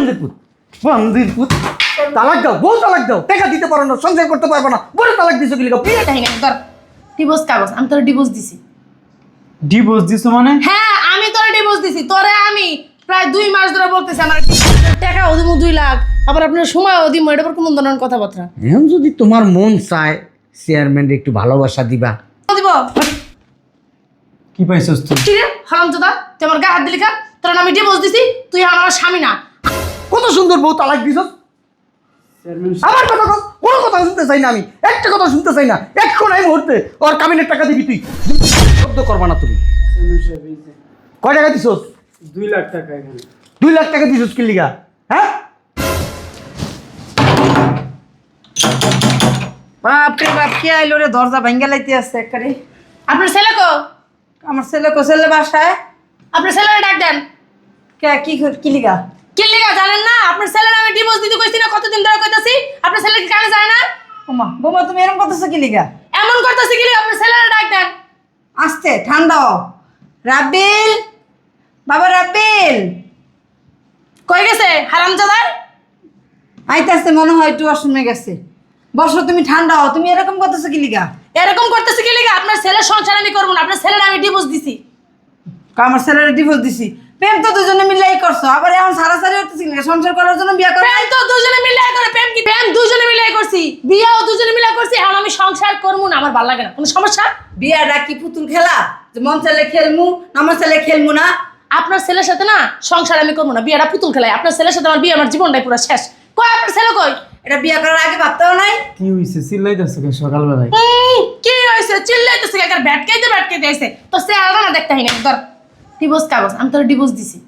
বান্দির পুত, বান্দির পুত। তালাক দাও, বউ তালাক দাও। টাকা দিতে পারো না, সংসার করতে পারবো না, বড় তালাক দিছো কি লিগা? বিয়ে কাহিনী তোর ডিভোর্স কাগজ, আমি তোর ডিভোর্স দিছি। ডিভোর্স দিছো মানে? হ্যাঁ, আমি তোর ডিভোর্স দিছি। তোরে আমি প্রায় 2 মাস ধরে বলতেছি আমার টাকা ওদিম 2 লাখ, আবার আপনার সময় ওদিম, এটা আবার কোন ধরনের কথাবার্তা? এখন যদি তোমার মন চায় চেয়ারম্যানকে একটু ভালোবাসা দিবা। দিব কি পাইছস তুই? কি রে হারামজাদা, তুই আমার গায়ে হাত দিলি কা? তোর আমি ডিভোর্স দিছি, তুই আমার স্বামী না। কত সুন্দর বউ তালাক দিছো। আমার কথা কও, কোনো কথা শুনতে চাই না আমি, একটা কথা শুনতে চাই না। এখন এই মুহূর্তে ওর কামিনের টাকা দিবি তুই, শব্দ করবা না তুমি। কয় টাকা দিছোস? 2 লাখ টাকা এখানে। 2 লাখ টাকা দিছোস কি লিগা? হ্যাঁ, বাপরে বাপ, কে আইলো রে? দরজা ভাঙ্গা লাইতে আছে একারে। আপনার ছেলে কো? আমার ছেলে বাসায়। আপনার ছেলের ডাক দেন। কে কি লিগা? কি লিগা জানেন না? আপনার ছেলের আমি ডিভোর্স দিতে কইছি না, কতদিন ধরে কইতাছি। আপনার ছেলে কি কানে যায় না? ওমা বোমা, তুমি এরকম করতেছো কি লিগা? এমন করতেছি কি লিগা? আপনার ছেলের ডাক দেন। আস্তে, ঠান্ডা হও। রাব্বিল, বাবা রাব্বিল। কই গেছে হারামজাদা? আইতাছে মনে হয়, একটু অসময়ে গেছে। বসো, তুমি ঠান্ডা হও। তুমি এরকম করতেছো কি লিগা? এরকম করতেছি কি লিগা? আপনার ছেলের সংসার আমি করব না, আপনার ছেলের আমি ডিভোর্স দিছি। আমার ছেলের ডিভোর্স দিছি। প্রেম তো দুজনে মিলাই করছো, আবার এখন সারাসারি হতেছি লিগা? সংসার করার জন্য বিয়ে করো? প্রেম তো দুজনে মিলাই করে। প্রেম কি? প্রেম দুজনে মিলাই করছি, বিয়েও দুজনে মিলাই করছি। এখন আমি সংসার করবো না, আমার ভালো লাগে না। কোনো সমস্যা? বিয়াটা কি পুতুল খেলা যে মন চাইলে খেলমু, আমার চাইলে খেলমু না? আপনার ছেলের সাথে না সংসার আমি করবো না, বিয়েটা পুতুল খেলায়। আপনার ছেলের সাথে আমার বিয়ে, আমার জীবনটাই পুরো শেষ। কই আপনার ছেলে কই? এটা বিয়ে করার আগে ভাবতেও নাই? কি হইছে? চিল্লাইতাছ কেন সকালবেলায়? কি হয়েছে? চিল্লাইতেছে একবার, ব্যাটকাইতে আইছে। তো সে আলাদা না দেখতে হয় না। ধর ডিভোর্স কাগজ, আমি তোর ডিভোর্স দিছি।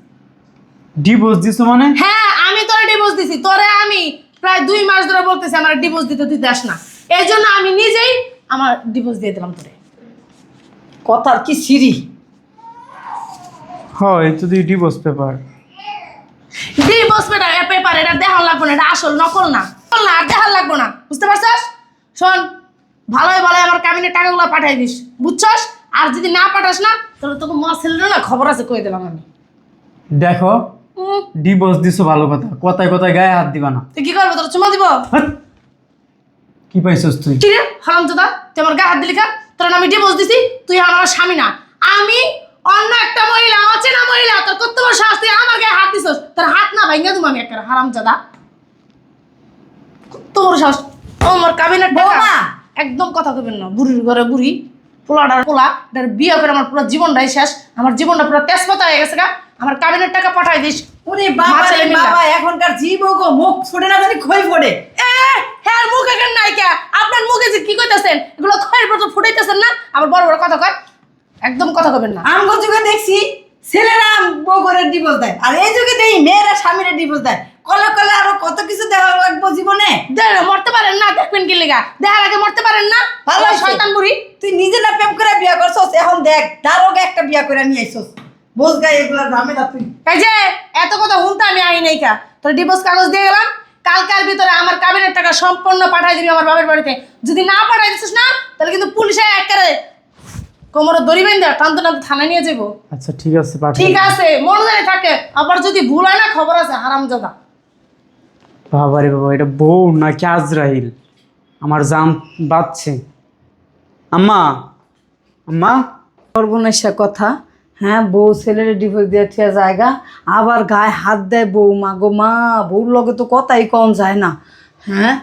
ডিভোর্স দিছো মানে? হ্যাঁ, আমি তোরে ডিভোর্স দিছি। তোরে আমি প্রায় 2 মাস ধরে বলতেছি আমার ডিভোর্স দিতে, তুই দেস না। এই জন্য আমি নিজেই আমার ডিভোর্স দিয়ে দিলাম তোরে। কথার কি সিঁড়ি? হয় তো ডিভোর্স পেপার। ডিভোর্স পেপার এটা দেখান লাগবো না, এটা আসল, নকল না। নকল না, আর দেখান লাগবো না, বুঝতে পারছস? শোন, ভালোই ভালোই আমার কাবিনের টাকাগুলো পাঠাই দিস, বুঝছস? আর যদি না পাঠাস না, তাহলে তোকে মা ছেলের না খবর আছে, কই দিলাম আমি। দেখো, ডিভোর্স দিছো ভালো কথা, কথায় কথায় গায়ে হাত দিবা না। তুই কি করবো? তোর চুমা দিব? হাট! কি পাইছস তুই? কি রে হারামজাদা, তুই আমার গায়ে হাত দিলি কা? তোর আমি ডিভোর্স দিছি, তুই আমার স্বামী না। আমি অন্য একটা মহিলা, অচেনা মহিলা। তোর কত বড় সাহস, তুই আমার গায়ে হাত দিছস? তোর হাত না ভাঙা দিম আমি একটা, হারামজাদা। কত বড় সাহস! আমার কাবিনের টাকা। বৌমা! একদম কথা কইবেন না, বুড়ির ঘরে বুড়ি, পোলাডার পোলা। এটার বিয়ে করে আমার পুরো জীবনটাই শেষ। আমার জীবনটা পুরো তেজপাতা হয়ে গেছে গা। আমার কাবিনের টাকা পাঠাই দিস। ওরে বাবা মা ছেলে রে মিলে। বাবা, এখনকার জীব গো, মুখ ফোড়ে না জানি খই ফোড়ে। হ্যাঁ, মুখ এখানে নাই কে? আপনার মুখে যে কি কইতাছেন, এগুলো খয়ের পর ফুটাইতেছেন না? আবার বড় বড় কথা কয়, একদম কথা কইবেন না। আমগো যুগে দেখছি ছেলেরা বউ করে ডিভোর্স দেয়, আর এই যুগে দেখি মেয়েরা স্বামীরা ডিভোর্স দেয়। কলে কলে আরো কত কিছু দেখা লাগবো জীবনে। দেখ, মরতে পারেন না, দেখবেন কি লেগা? দেখার আগে মরতে পারেন না? ভালো ভালো হইছে। শয়তান বুড়ি। তুই নিজে না প্রেম করে বিয়ে করছস, এখন দেখ দারোগা একটা বিয়ে করে নিয়ে আইছস। বোঝ গায়ে এগুলা ঝামেলা তুই। এই যে এত কথা শুনতে আমি আই নাই কা। তোর ডিভোর্স কাগজ দিয়ে গেলাম, কালকার ভিতরে আমার কাবিনের টাকা সম্পূর্ণ পাঠাই দিবি আমার বাবার বাড়িতে। যদি না পাঠাই দিছিস না, তাহলে কিন্তু পুলিশে একেবারে কোমরে দড়ি বেঁধে টানতে টানতে থানায় নিয়ে যাবো। আচ্ছা ঠিক আছে, পাঠাই। ঠিক আছে, মনে জানি থাকে। আবার যদি ভুল হয় না, খবর আছে, হারামজাদা। বাবারে বাবা, এটা বউ নাকি আজরাইল? আমার জান বাঁচছে। আম্মা, আম্মা। সর্বনাশা কথা। হ্যাঁ, বউ ছেলের ডিভোর্স দিয়ে ঠিয়া জায়গা, আবার গায়ে হাত দেয় বউ। মা গো মা, বউর লগে তো কথাই কম যায় না। হ্যাঁ,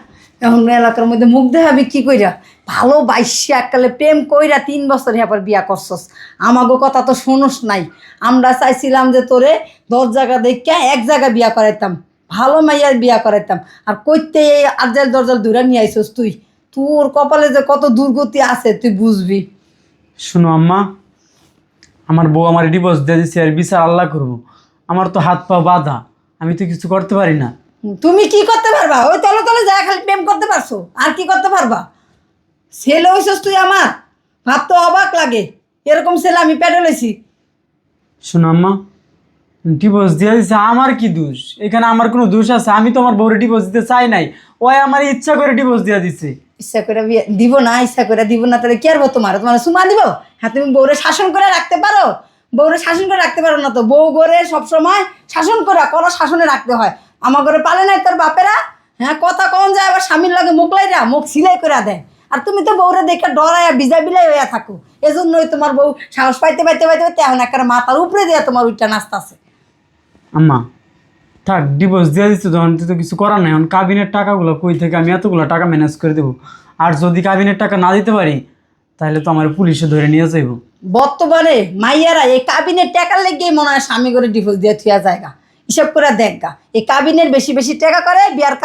এখন এলাকার মধ্যে মুখ দেখাবি কি কইরা? ভালো বাইশে এককালে প্রেম কইরা 3 বছর আবার বিয়া করছস। আমাগো কথা তো শোনস নাই। আমরা চাইছিলাম যে তোরে 10 জায়গা দেখা 1 জায়গা বিয়া করাইতাম, ভালো মাইয়ার বিয়া করাইতাম। আর কইতে আরজাল দরজাল দূরা নিয়ে আইছস তুই। তোর কপালে যে কত দুর্গতি আছে তুই বুঝবি। শুনো আম্মা, আমার বউ আমার ডিভোর্স দিয়ে দিচ্ছে, আর বিচার আল্লাহ করবো। আমার তো হাত পা বাঁধা, আমি তো কিছু করতে পারি না। তুমি কি করতে পারবা? ওই তলে তলে যা খালি প্রেম করতে পারছো, আর কি করতে পারবা? ছেলে হইছস তুই আমার, ভাবতে অবাক লাগে। এরকম ছেলে আমি পেটে লইছি। শোনো আম্মা, ডিভোর্স দিয়ে দিচ্ছে, আমার কি দোষ? এখানে আমার কোনো দোষ আছে? আমি তো আমার বউরে ডিভোর্স দিতে চাই নাই, ওই আমার ইচ্ছা করে ডিভোর্স দিয়ে দিচ্ছে। ইচ্ছা করে দিব না, ইচ্ছা করে দিব না, তাহলে কি আরবো? তোমার সুমা দিব? হ্যাঁ, তুমি বউরে শাসন করে রাখতে পারো? বউরে শাসন করে রাখতে পারো না তো। বউ করে সবসময় শাসন করা শাসনে রাখতে হয়। আমার ঘরে পালে নাই তোর বাপেরা? হ্যাঁ, কথা কম যায় আবার স্বামীর লাগে মুখলাইরা মুখ সিলাই করে দেয়। আর তুমি তো বউরে দেখে ডরাইয়া বিজা বিলাই হইয়া থাকো। এজন্যই তোমার বউ সাহস পাইতে পাইতে পাইতে পাইতে এখন একটা মাথার উপরে দিয়ে তোমার উইটা নাচতাছে। আম্মা থাক, ডিভোর্স দিয়ে দিচ্ছি যখন, তো কিছু করার নাই। এখন কাবিনের টাকাগুলো কই থেকে আমি এতগুলো টাকা ম্যানেজ করে দেবো? আর যদি কাবিনের টাকা না দিতে পারি তাহলে তো আমার পুলিশে ধরে নিয়ে যাইব। বর্তমানে মাইয়ারা এই কাবিনের টাকার লেগে মনে হয় স্বামী করে ডিভোর্স দিয়ে থিয়া জায়গা। হিসাব করে দেখগা, এই কাবিনের বেশি বেশি টাকা করে বিয়ার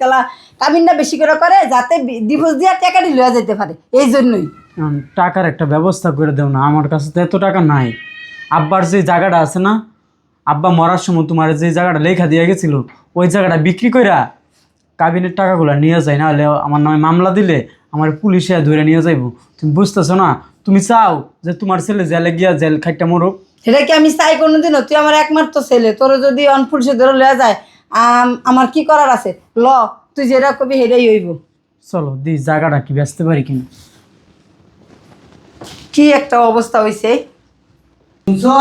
কালা কাবিনটা বেশি করে যাতে ডিভোর্স দিয়ে টাকাটি লইয়া যেতে পারে। এই জন্যই এখন টাকার একটা ব্যবস্থা করে দেও না, আমার কাছে তো এত টাকা নাই। আব্বার যে জায়গাটা আছে না, আব্বা মরার সময় তোমার যে জায়গাটা লেখা দিয়ে গেছিল, ওই জায়গাটা বিক্রি কইরা কাবিনের টাকাগুলো নিয়ে যায়, না হলে আমার নামে মামলা দিলে আমার পুলিশে ধরে নিয়ে যাইবো। তুমি বুঝতেছো না? তুমি চাও যে তোমার ছেলে জেলে গিয়া জেল খাইটা মরুক? সেটা কি আমি চাই কোনোদিনও? তুই আমার একমাত্র ছেলে, তোর যদি অনপুলিশে ধরে লওয়া যায় আমার কি করার আছে? ল, তুই যেটা কবি সেটাই হইব। চলো দি জায়গাটা কি বেচতে পারি কিনা। কি একটা অবস্থা হয়েছে। শুনছো?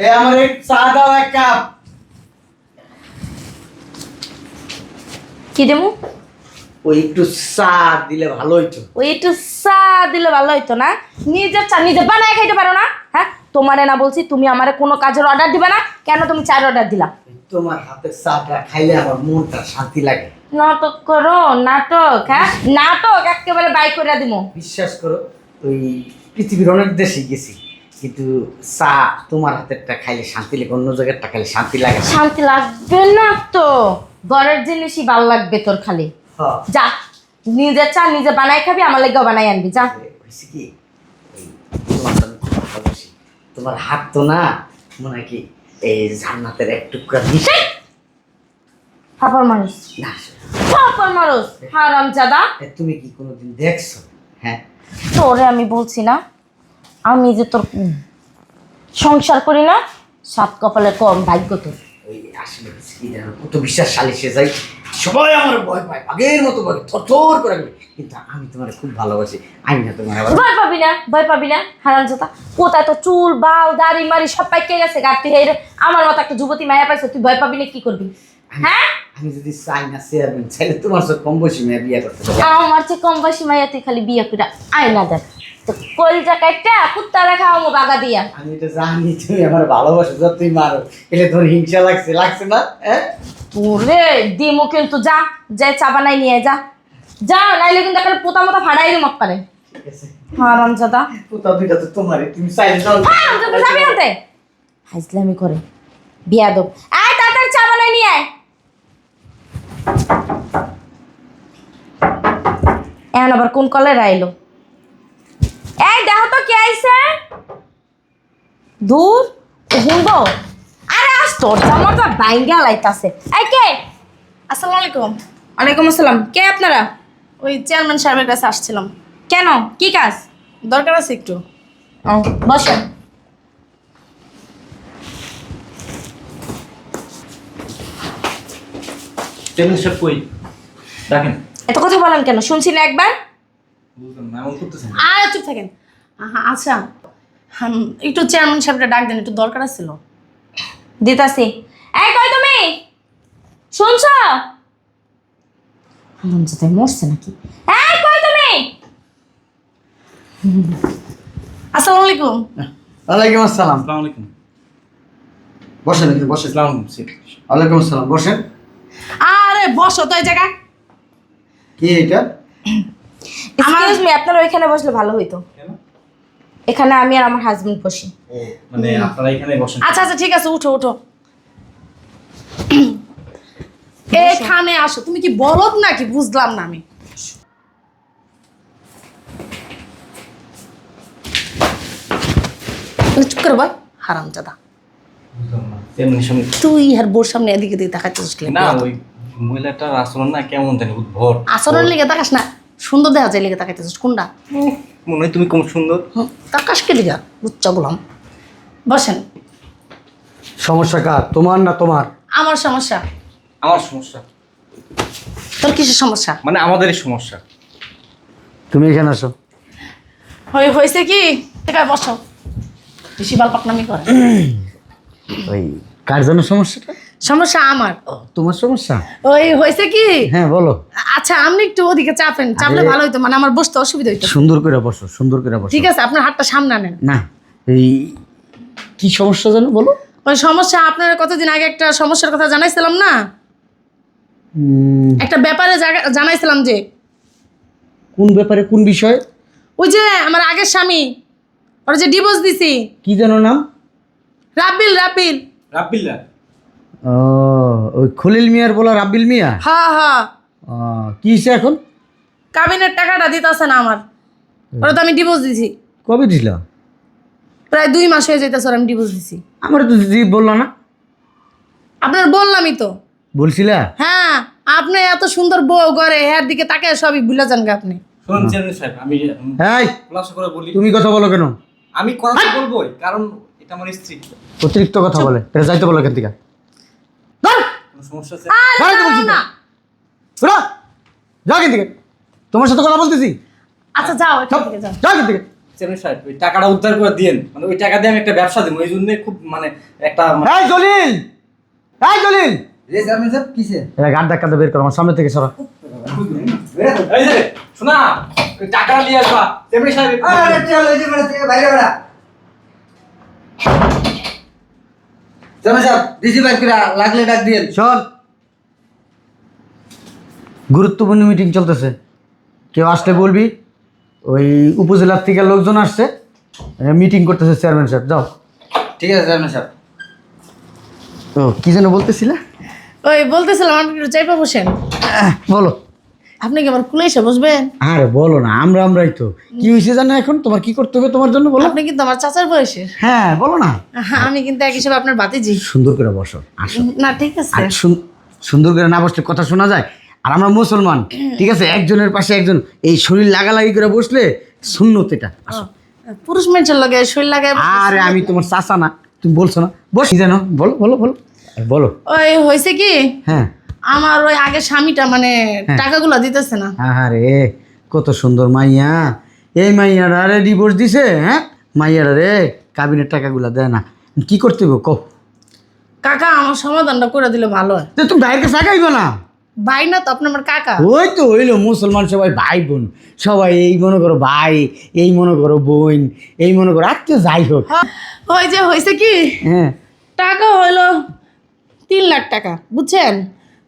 এ আমার এক চা দাও, এক কাপ। কি দেবো? ওই একটু চা দিলে ভালো হইতো। ওই একটু চা দিলে ভালো হইতো না? নিজের চা নিজে বানায় খাইতে পারো না? হ্যাঁ, তোমারে না বলছি তুমি আমারে কোনো কাজের অর্ডার দিবে না? কেন তুমি চায়ের অর্ডার দিলা? তোমার হাতের চাটা খাইলে আমার মনটা শান্তি লাগে। নাটক করো, নাটক। হ্যাঁ, নাটক একেবারে বাই করে দিব। বিশ্বাস করো, ওই পৃথিবীর অনেক দেশে গেছি, কিন্তু চা তোমার হাতেরটা খাইলে শান্তি লাগে, অন্য জায়গারটা খাইলে শান্তি লাগে না। শান্তি লাগবে না তো? ঘরের জিনিসই ভালো লাগবে তোর খালি। হ্যাঁ। যা, নিজের চা নিজে বানাই খাবি, আমার লেগেও বানাই আনবি। যা। হয়েছে কি, ওই তোমার তো আমি খুব ভালোবাসি। তোমার হাত তো না মনে হয় কি এই জান্নাতের এক টুকরা মিশে। ফাপড় মানুষ, না, ফাপড় মানুষ, হারাম জাদা। তুমি কি কোনোদিন দেখছো? হ্যাঁ, তোরে আমি বলছি না, আমি যে তোর সংসার করি না, সাত কপালে কম ভাগ্য তোর। ওই আসলে হয়েছে কি জানো, কত বিশ্বাস সালিশে যাই, সবাই আমার ভয় পায়, আগের মতো ভয় থর করে রাখবে, কিন্তু আমি তোমার খুব ভালোবাসি। আমি না তোমার আবার ভয় পাবি না, ভয় পাবি না, হারাম জাদা। কোথায় তো চুল বাল দাড়ি মারি সব পাইকে গেছে গাড়ি হেরে, আমার মতো একটা যুবতী মায়া পাইছো, তুই ভয় পাবি না? কি করবি? হ্যাঁ, আমি যদি চাই না চেয়ারম্যান চাইলে তোমার সাথে কম বয়সী মেয়ে বিয়ে করতে পারি। আমার চেয়ে কম বয়সী মাইয়া তুই খালি বিয়ে করে আয়না দেখ তো কলজা কাটটা কুত্তা রাখা আমো বাগা দিয়া। আমি এটা জানি তুমি আমার ভালোবাসো, যতই মারো এটা তোমার হিংসা লাগছে না? হ্যাঁ, ওরে দিমু কিন্তু, যা যে চা বানাই নিয়ে যা, যা, নাইলে কিন্তু একটা পোতা মোতা ফাড়াই দিম পারে। ঠিক আছে, হারাম জাদা, কোথা দুইটা তো তোমারই, তুমি চাইলে যাও। হারাম জাদা যাবি আনতে হাইজলামি করে বিয়াদব। আয় তাড়াতাড়ি চা বানাই নিয়ে আয়। এখন আবার কোন কলে রাইলো? এই দেখো তো কে আইছে। দূর শুনবো। আরে আজ তোর জামাটা বাইঙ্গা লাইতাছে। এই কে? আসসালামু আলাইকুম। ওয়ালাইকুম আসসালাম। কে আপনারা? ওই চেয়ারম্যান সাহেবের কাছে আসছিলাম, কেন, কি কাজ? দরকার আছে একটু। ও, বসেন। চেয়ারম্যান সাহেব কই? ডাকেন। এত কথা বলেন কেন? শুনছি না একবার? বুঝলাম না, এমন করতেছেন। আর চুপ থাকেন। আচ্ছা, একটু চেয়ারম্যান সাহেবটা ডাক দেন, একটু দরকার ছিল। দিতাছি। এই কই তুমি? শুনছ? হারামজাদা মরছে নাকি? এই কই তুমি? আসসালামু আলাইকুম। ওয়ালাইকুম আসসালাম। আসসালামু আলাইকুম। বসেন, এখানে বসেন। আসসালামু আলাইকুম স্যার। ওয়ালাইকুম আসসালাম, বসেন। আরে বসো তো এই জায়গায়। কি এটা? এক্সকিউজ মি, আপনারা ওইখানে বসলে ভালো হইতো। কেন? এখানে আমি আর আমার হাজবেন্ড বসি। ও মানে আপনারা এখানে বসেন। আচ্ছা আচ্ছা ঠিক আছে, উঠো উঠো। এখানে আসো। তুমি কি বলদ নাকি? বুঝলাম না আমি। চুপ করে বল, হারামজাদা। বুঝলাম না। চেয়ারম্যানের সামনে তুই আর বোর সামনে এদিকে দিকে দেখাচ্ছিস কি? না, ওই মহিলাটার আচরণ না কেমন জানি উদ্ভট। আচরণ লিগে তাকাস না, সুন্দর দেখা যায় লিগে তাকাইতেছিস কোনটা? মনে হয় তুমি কম সুন্দর। তাকাস কে লিগা? উচ্চ গোলাম। বসেন। সমস্যা কার, তোমার না তোমার? আমার সমস্যা। আমার সমস্যা তোর কিসের সমস্যা? মানে আমাদেরই সমস্যা। তুমি এখানে আসো। হয়েছে কি? এখানে বসো। বেশি বাল পাকনামি করে। ওই কার জন্য সমস্যাটা? সমস্যা আমার। তোমার সমস্যা? ওই হয়েছে কি, হ্যাঁ বলো। আচ্ছা আপনি একটু ওদিকে চাপেন, চাপলে ভালো হইতো, মানে আমার বসতে অসুবিধা হইতো। সুন্দর করে বসো, সুন্দর করে বসো। ঠিক আছে, আপনার হাতটা সামনে আনেন। না, এই কি সমস্যা জানো বলো? ওই সমস্যা, আপনার কতদিন আগে একটা সমস্যার কথা জানাইছিলাম না, একটা ব্যাপারে জানাইছিলাম যে। কোন ব্যাপারে, কোন বিষয়ে? ওই যে আমার আগের স্বামী, ওরা যে ডিভোর্স দিছি। কি জানো নাম? রাব্বিল। রাব্বিল। রাব্বিল্লা। ও, ওই খলিল মিয়ার বলা রাব্বিল মিয়া। হ্যাঁ হ্যাঁ। ও, কি হয়েছে এখন? কাবিনের টাকাটা দিতেছে না আমার, ওরা তো আমি ডিভোর্স দিছি। কবে দিছিল? প্রায় 2 মাস হয়ে যাইতেছে ওরা আমি ডিভোর্স দিছি। আমার তো দিদি বললো না। আপনার বললামই তো। বলছিলা? হ্যাঁ, আপনি এত সুন্দর বউ করে এর দিকে তাকে সবই ভুলে যান গা আপনি। শুনুন চেয়ারম্যান সাহেব, আমি এই খোলাসা করে বলি। তুমি কথা বলো কেন? আমি কথা তো বলবোই, কারণ এটা আমার স্ত্রী। অতিরিক্ত কথা বলে, এটা যাইতে বলো এখান থেকে। কোনো সমস্যা আছে? আরে গাড়িতে দাঁড়াও বলছি তো। না। শোনো, যাও এখান থেকে। তোমার সাথে কথা বলতেছি। আচ্ছা যাও এখান থেকে যাও। যাও এখান থেকে। চেয়ারম্যান সাহেব, ওই টাকাটা উদ্ধার করে দিয়েন, মানে ওই টাকা দিয়ে আমি একটা ব্যবসা দিব, এই জন্য খুব মানে একটা এই জলিল, এই জলিল, রে চেয়ারম্যান সাহেব কিসে? এরা গাড় ধাক্কাতে বের করো আমার সামনে থেকে, সরা। এই যে শোনা, ওই টাকাটা নিয়ে আসবা চেয়ারম্যান সাহেব। আরে চল এই যে বেড়া থেকে বাইরে বেড়া। চেয়ারম্যান সাহেব ডিসি বাইর করে লাগলে ডাক দিয়েন। শোন, গুরুত্বপূর্ণ মিটিং চলতেছে, কেউ আসলে বলবি ওই উপজেলার থেকে লোকজন আসছে, মিটিং করতেছে চেয়ারম্যান সাহেব। যাও। ঠিক আছে চেয়ারম্যান সাহেব। ও কি যেন বলতেছিলা? ওই বলতেছিলাম আপনি একটু চাইপা বসেন। বলো। আপনি কি আমার কুলে এসে বসবেন? আরে বলো না, আমরাই তো। কি হয়েছে জানো এখন? তোমার কি করতে হবে তোমার জন্য বলো। আপনি কিন্তু আমার চাচার বয়সের। হ্যাঁ বলো না। আমি কিন্তু এক হিসেবে আপনার ভাতিজি। সুন্দর করে বসো, আসো। না ঠিক আছে। আর সুন্দর করে না বসলে কথা শোনা যায়। আর আমরা মুসলমান, ঠিক আছে, একজনের পাশে একজন এই শরীর লাগালাগি করে বসলে সুন্নত এটা। আসো। পুরুষ মানুষের লাগে শরীর লাগায় বসলে আরে আমি তোমার চাচা না, তুমি বলছো না, বস। কি জানো? বলো বলো বলো বলো। ওই হয়েছে কি, হ্যাঁ আমার ওই আগের স্বামীটা মানে টাকাগুলো দিতেছে না। আরে কত সুন্দর মাইয়া, এই মাইয়ারা রে ডিভোর্স দিছে। হ্যাঁ মাইয়ারা রে কাবিনের টাকাগুলা দেয় না, কি করতে হবে কও? কাকা আমার সমাধানটা করে দিলে ভালো হয়। তো তুমি ভাইয়ের কাছে আগাইবে না? ভাই না তো, আপনি আমার কাকা। ওই তো হইলো মুসলমান, সবাই ভাই বোন, সবাই এই মনে করো ভাই, এই মনে করো বোন, এই মনে করো আত্মীয়, যাই হোক। ওই যে হয়েছে কি, হ্যাঁ টাকা হইলো 3 লাখ টাকা, বুঝছেন?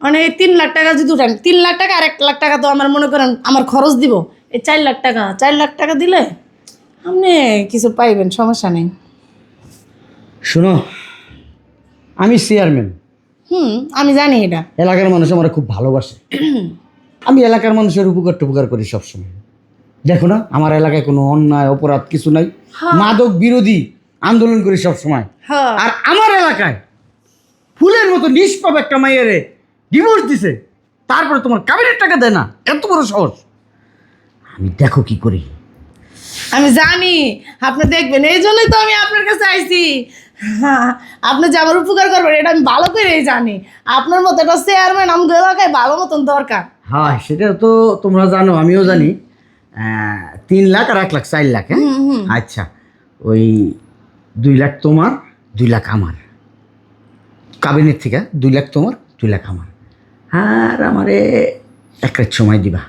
মানে এই 3 লাখ টাকা যদি উঠান, 3 লাখ টাকা আর 1 লাখ টাকা তো আমার মনে করেন আমার খরচ দিব, এই 4 লাখ টাকা। 4 লাখ টাকা দিলে আপনি কিছু পাইবেন, সমস্যা নেই। শোনো, আমি চেয়ারম্যান, আমি জানি এটা। এলাকার মানুষ আমার খুব ভালোবাসে। আমি এলাকার মানুষের উপকার টুপকার করি সবসময়। দেখো না, আমার এলাকায় কোনো অন্যায় অপরাধ কিছু নাই, মাদক বিরোধী আন্দোলন করি সবসময়। হ্যাঁ। আর আমার এলাকায় ফুলের মতো নিষ্পাপ একটা মাইয়ারে ডিভোর্স দিছে, তারপরে তোমার কাবিনের টাকা দেয় না, এত বড় সাহস! আমি দেখো কি করি। আমি জানি আপনি দেখবেন, এই জন্যই তো আমি আপনার কাছে আইছি। হ্যাঁ, আপনি যে আমার উপকার করবেন এটা আমি ভালো করেই জানি। আপনার মতো একটা চেয়ারম্যান আমাদের এলাকায় ভালো মতন দরকার। হ্যাঁ সেটা তো তোমরা জানো, আমিও জানি। 3 লাখ আর 1 লাখ, 4 লাখ। হ্যাঁ আচ্ছা, ওই 2 লাখ তোমার, 2 লাখ আমার। কাবিনের থেকে 2 লাখ তোমার, 2 লাখ আমার। আর আমারে 1 রাত সময় দিবা,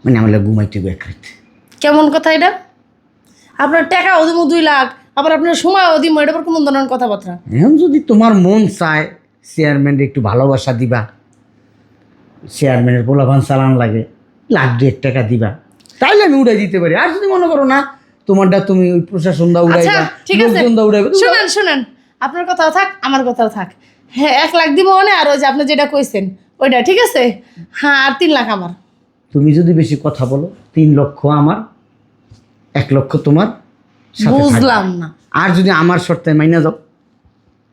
মানে আমার ঘুমাইতে হবে 1 রাত। কেমন কথা এটা? আপনার টাকা ওদিম 2 লাখ, আবার আপনার সময় ওদিম, এটা আবার কেমন ধরনের কথাবার্তা? এখন যদি তোমার মন চায় চেয়ারম্যানের একটু ভালোবাসা দিবা, চেয়ারম্যানের পোলাপান চালান লাগে, 1,00,000 টাকা দিবা, তাইলে আমি উড়াই দিতে পারি। আর যদি মনে করো না তোমারটা তুমি ওই প্রশাসন দা আচ্ছা উড়াইবা, ঠিক আছে, লোকজন দা উড়াইবা, শুনেন শুনেন, আপনার কথাও থাক আমার কথাও থাক। হ্যাঁ 1 লাখ দিব মানে, আর ওই যে আপনি যেটা কইছেন ওইটা ঠিক আছে। হ্যাঁ আর 3 লাখ আমার। তুমি যদি বেশি কথা বলো, 3 লক্ষ আমার, 1 লক্ষ তোমার, সাথে থাকবে। বুঝলাম না। আর যদি আমার শর্তে মাইনা যাও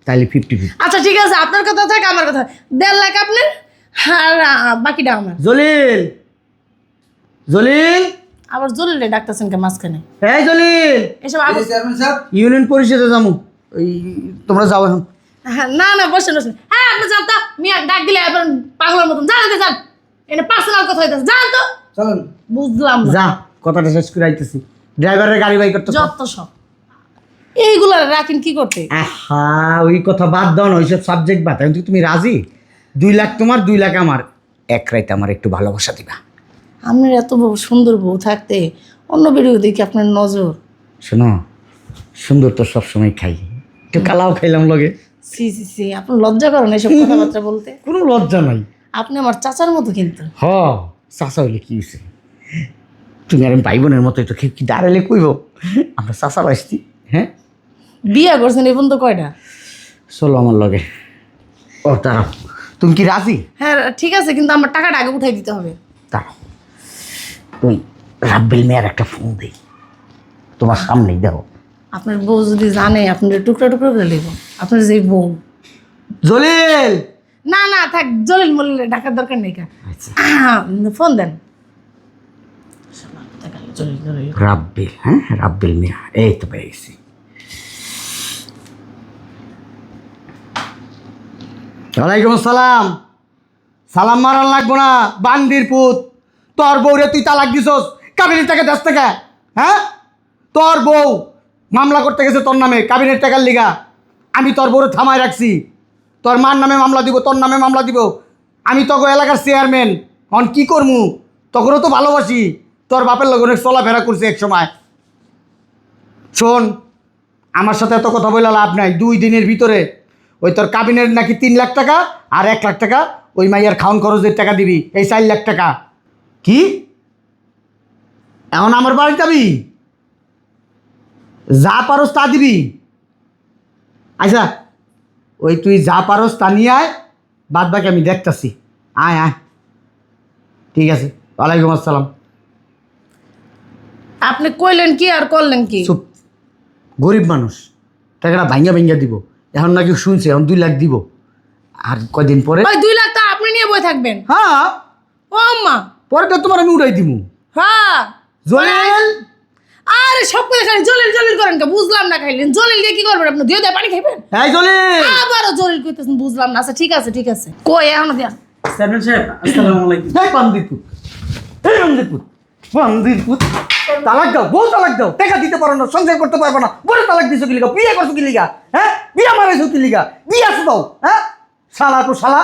তাহলে 50-50। আচ্ছা ঠিক আছে, আপনার কথা থাক আমার কথা। 1.5 লাখ আপনার, আর বাকিটা আমার। জলিল, জলিল, আবার জরুরি ডাক্তারছেন কে মাঝখানে? এই জলিল, এসব এই চেয়ারম্যান সাহেব ইউনিয়ন পরিষদে যাবো। ওই তোমরা যাও এখন। না না বসেন বসেন। হ্যাঁ আপনি যান তো, মিয়া ডাক দিলে এবার পাগলের মতন জানাতে যান। এটা পার্সোনাল কথা হইতেছে, জান তো। চলুন। বুঝলাম না, যা, কথাটা শেষ করে আইতেছি। ড্রাইভারের গাড়ি বাই করতে যত সব। এইগুলা রাখেন কি করতে? আহা, ওই কথা বাদ দাও না, ওইসব সাবজেক্ট বাদ। কিন্তু তুমি রাজি? 2 লাখ তোমার, 2 লাখ আমার। এক রাইতে আমার একটু ভালোবাসা দিবা। আপনার এত সুন্দর বউ থাকতে অন্য বেরিয়ে দেখি আপনার নজর। শোনো, সুন্দর তো সবসময় খাই, একটু কালাও খাইলাম লগে। সি সি সি, আপনার লজ্জা করেন এসব কথাবার্তা বলতে? কোনো লজ্জা নাই। আপনি আমার চাচার মতো কিন্তু। হ, চাচা হইলে কি হয়েছে? তুমি আর আমি ভাই বোনের মতোই তো, কি দাঁড়ালে কইব আমরা চাচা আসছি। হ্যাঁ, বিয়া করছেন এই পর্যন্ত কয়টা? চলো আমার লগে। ও দাঁড়াও, তুমি কি রাজি? হ্যাঁ ঠিক আছে, কিন্তু আমার টাকাটা আগে উঠাই দিতে হবে। দাঁড়াও, তুই রাব্বিল মেয়ের একটা ফোন দেই, তোমার সামনেই দেখো। আপনার বউ যদি জানে আপনার টুকরা টুকরা করে নেব, আপনার যে বউ। জলিল, না না থাক, জলিল মলিল ডাকার দরকার নেই। আচ্ছা ফোন দেন। রাব্বিল, হ্যাঁ রাব্বিল মিয়া, এই তো পেয়ে গেছি। ওয়ালাইকুম আসসালাম। সালাম মারান লাগবো না, বান্দির পুত। তোর বউরে তুই তালাক দিছস, কাবিনের টাকা দেশ থেকে। হ্যাঁ, তোর বউ মামলা করতে গেছে তোর নামে কাবিনের টাকার লিগা। আমি তোর বউরে থামায় রাখছি। তোর মার নামে মামলা দিব, তোর নামে মামলা দিব। আমি তোকে এলাকার চেয়ারম্যান, এখন কি করমু? তখনও তো ভালোবাসি। তোর বাপের লোক অনেক চলাফেরা করছে এক সময়। শোন, আমার সাথে এত কথা বলে লাভ নাই। 2 দিনের ভিতরে ওই তোর কাবিনের নাকি 3 লাখ টাকা আর 1 লাখ টাকা ওই মাইয়ার খাওয়ান খরচের টাকা দিবি, এই 4 লাখ টাকা। কি এখন আমার বাড়ি যাবি? যা পারস তা দিবি। আচ্ছা, ওই তুই যা পারস তা নিয়ে আয়, বাদ বাকি আমি দেখতাছি। আয় আয়, ঠিক আছে। ওয়ালাইকুম আসসালাম। আপনি কইলেন কি আর করলেন কি? চুপ, গরিব মানুষ, টাকাটা ভাঙ্গা ভাঙ্গা দিব। এখন নাকি শুনছে এখন 2 লাখ দিব, আর কয়দিন পরে। ওই 2 লাখ টাকা আপনি নিয়ে বই থাকবেন? হ্যাঁ, ও আম্মা, পরেটা তোমার আমি উড়াই দিব। হ্যাঁ। জলিল, আরে সব কথা খালি জলিল জলিল করেন কে? বুঝলাম না। খাইলেন জলিল দিয়ে কি করবেন আপনি? দিয়ে দেয় পানি খাইবেন? এই জলিল, আবারও জলিল কইতেছেন, বুঝলাম না। আচ্ছা ঠিক আছে ঠিক আছে, কই এখনো দিয়া। চেয়ারম্যান সাহেব আসসালামু আলাইকুম। এই বান্দিপুত, এই বান্দিপুত, বান্দিপুত। তালাক দাও, বউ তালাক দাও। টাকা দিতে পারো না, সংসার করতে পারবো না, বলে তালাক দিছো কি লিগা? বিয়ে করছো কি লিগা? হ্যাঁ, বিয়ে মারাইছো কি লিগা? বিয়ে আসো দাও। হ্যাঁ, শালা তো শালা,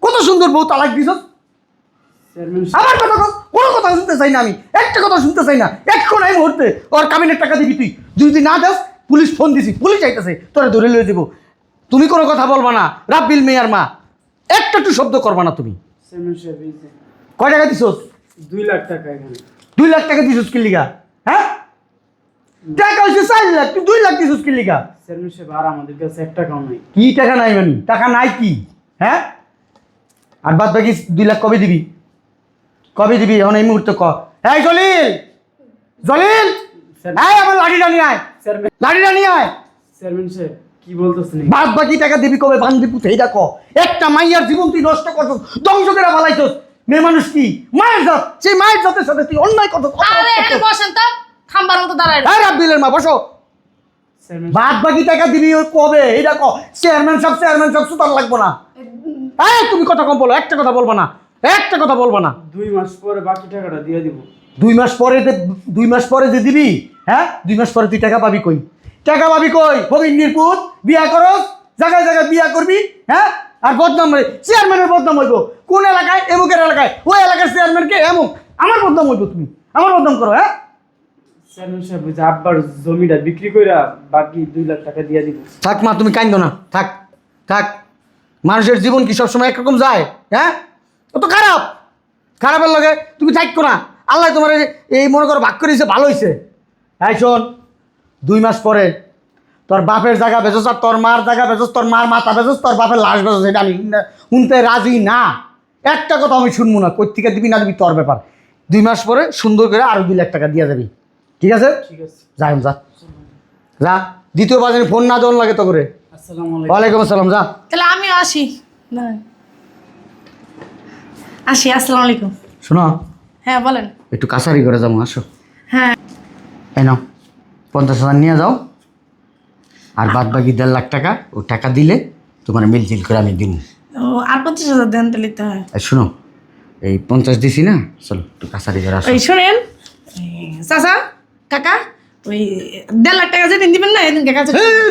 কত সুন্দর বউ, তালাক দিছো। চেয়ারম্যান আমার কথা কও, কোনো কথা শুনতে চাই না আমি, একটা কথা শুনতে চাই না। এখন এই মুহূর্তে ওর কাবিনের টাকা দিবি তুই। যদি না দাস, পুলিশ ফোন দিছি, পুলিশ আইতেছে, তোরা ধরে লয়ে দিব। তুমি কোনো কথা বলবা না, রাব্বিল মেয়ার মা, একটা একটু শব্দ করবা না তুমি। চেয়ারম্যান সাহেব এই যে কয় টাকা দিছোস? 2 লাখ টাকা এখানে। 2 লাখ টাকা দিছোস কি লিগা? হ্যাঁ, টাকা হচ্ছে 4 লাখ, তুই 2 লাখ দিছোস কি লিগা? চেয়ারম্যান সাহেব আর আমাদের কাছে 1 টাকাও নাই। কি টাকা নাই মানে? টাকা নাই কি? হ্যাঁ, আর বাদ বাকি 2 লাখ কবে দিবি? কবে দিবি এখন এই মুহূর্তে ক। এই জলিল, জলিল, এই আমার লাঠিটা নিয়ে আয়, চেয়ারম্যান লাঠিটা নিয়ে আয়। চেয়ারম্যান সাহেব কি বলতেছেন? বাদ বাকি টাকা দিবি কবে? বান্দি পুতে এইটা ক। একটা মাইয়ার জীবন তুই নষ্ট করছস, ধ্বংস করে ফেলাইছস। মেয়ে মানুষ কি মায়ের জাত, সেই মায়ের জাতের সাথে তুই অন্যায় করছস। আরে এখানে বসেন তো, খাম্বার মতো দাঁড়ায়। এই রাব্বিলের মা, বসো। চেয়ারম্যান বাদ বাকি টাকা দিবি ওই কবে এইটা ক। চেয়ারম্যান সাহেব সুতার লাগবো না। এই তুমি কথা কম বলো, একটা কথা বলবো না, একটা কথা বলবো না। 2 মাস পরে বাকি টাকাটা দিয়ে দিব। 2 মাস পরে 2 মাস পরে যে দিবি, হ্যাঁ 2 মাস পরে তুই টাকা পাবি কই? টাকা পাবি কই? ফকিন্নির পুত, বিয়া করস, জায়গায় জায়গায় বিয়া করবি। হ্যাঁ, আর বদনাম হবে, চেয়ারম্যানের বদনাম হইব। কোন এলাকায়? এমুকের এলাকায়। ওই এলাকার চেয়ারম্যানকে এমুক, আমার বদনাম হইব। তুমি আমার বদনাম করো? হ্যাঁ, চেয়ারম্যান সাহেব ওই যে আব্বার জমিটা বিক্রি কইরা বাকি 2 লাখ টাকা দিয়ে দিব। থাক মা, তুমি কাইন্দো না, থাক থাক। মানুষের জীবন কি সবসময় একরকম যায়? হ্যাঁ, ও তো খারাপ, খারাপের লগে তুমি থাকো না। আল্লাহ তোমার এই মনে করো ভাগ করে দিয়েছে, ভালো হয়েছে। হ্যাঁ শোন, 2 মাস পরে তোর বাপের জায়গা বেচোস, আর তোর মার জায়গা বেচোস, তোর মার মাথা বেচোস, তোর বাপের লাশ বেচোস, এটা আমি শুনতে রাজি না। একটা কথা আমি শুনবো না, কই থেকে দিবি না দিবি তোর ব্যাপার। 2 মাস পরে সুন্দর করে আরো 2 লাখ টাকা দিয়ে যাবি, ঠিক আছে? ঠিক আছে। যাই যা, যা। দ্বিতীয়বার যেন ফোন না দেওয়ান লাগে তো করে। আসসালামু আলাইকুম। ওয়ালাইকুম আসসালাম, যা। তাহলে আমিও আসি। দাঁড়ান। আসি, আসসালামু আলাইকুম। শোনো, হ্যাঁ বলেন। একটু কাছারি করে যাবো, আসো। হ্যাঁ এই নাও 50,000 নিয়ে যাও, আর বাদ বাকি 1.5 লাখ টাকা ও টাকা দিলে তোমার মিলজিল করে আমি দিব। ও, আর 50,000 দেন তাহলে তো হয়। আর শোনো, এই 50 দিছি না, চলো একটু কাছারি করে আসো। ওই শোনেন চাচা, কাকা, ওই 1.5 লাখ টাকা যেদিন দিবেন না এদিনকে কাছে এই,